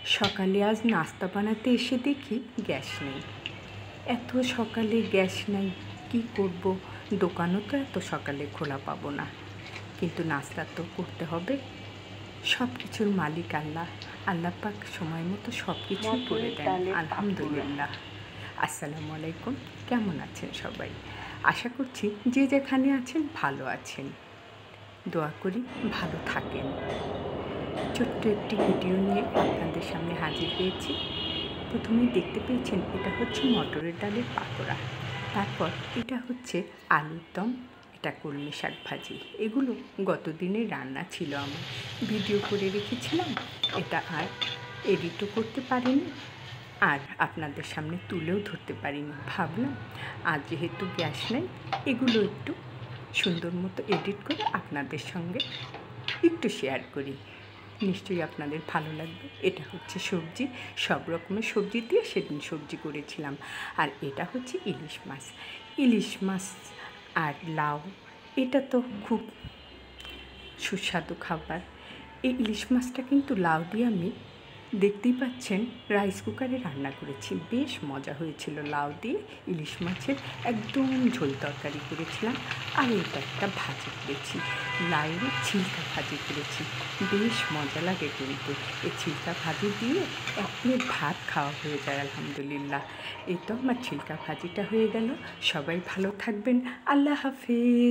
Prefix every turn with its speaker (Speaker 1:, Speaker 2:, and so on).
Speaker 1: সকালে আজ নাস্তা বানাতে এসে দেখি গ্যাস নেই। এত সকালে গ্যাস নেই, কী করব? দোকানও তো এত সকালে খোলা পাবো না, কিন্তু নাস্তা তো করতে হবে। সব কিছুর মালিক আল্লাহ। আল্লাহ পাক সময় মতো সব কিছুই করে দেন, আলহামদুলিল্লাহ। আসসালামু আলাইকুম, কেমন আছেন সবাই? আশা করছি যে যেখানে আছেন ভালো আছেন। দোয়া করি ভালো থাকেন। ছোট্ট একটি ভিডিও নিয়ে আপনাদের সামনে হাজির হয়েছি। প্রথমেই দেখতে পেয়েছেন এটা হচ্ছে মটরের ডালের পাকোড়া, তারপর এটা হচ্ছে আলুর দম, এটা কলমি শাক ভাজি। এগুলো গত দিনের রান্না ছিল, আমার ভিডিও করে রেখেছিলাম। এটা আর এডিটও করতে পারিনি, আর আপনাদের সামনে তুলেও ধরতে পারিনি। ভাবলাম আজ যেহেতু গ্যাস নেই, এগুলো একটু সুন্দর মতো এডিট করে আপনাদের সঙ্গে একটু শেয়ার করি। নিশ্চয়ই আপনাদের ভালো লাগবে। এটা হচ্ছে সবজি, সব রকমের সবজি দিয়ে সেদিন সবজি করেছিলাম। আর এটা হচ্ছে ইলিশ মাছ আর লাউ। এটা তো খুব সুস্বাদু খাবার। এই ইলিশ মাছটা কিন্তু লাউ দিয়ে আমি, দেখতেই পাচ্ছেন, রাইস কুকারে রান্না করেছি। বেশ মজা হয়েছিল। লাউ দিয়ে ইলিশ মাছের একদম ঝোল তরকারি করেছিলাম। আর এটা একটা ভাজি করেছি, লাউয়ের ছিলকা ভাজি করেছি। বেশ মজা লাগে কিন্তু এই ছিলকা ভাজি দিয়ে এক প্লেট ভাত খাওয়া হয়ে যায়, আলহামদুলিল্লাহ। এই তো আমার ছিলকা ভাজিটা হয়ে গেল। সবাই ভালো থাকবেন। আল্লাহ হাফেজ।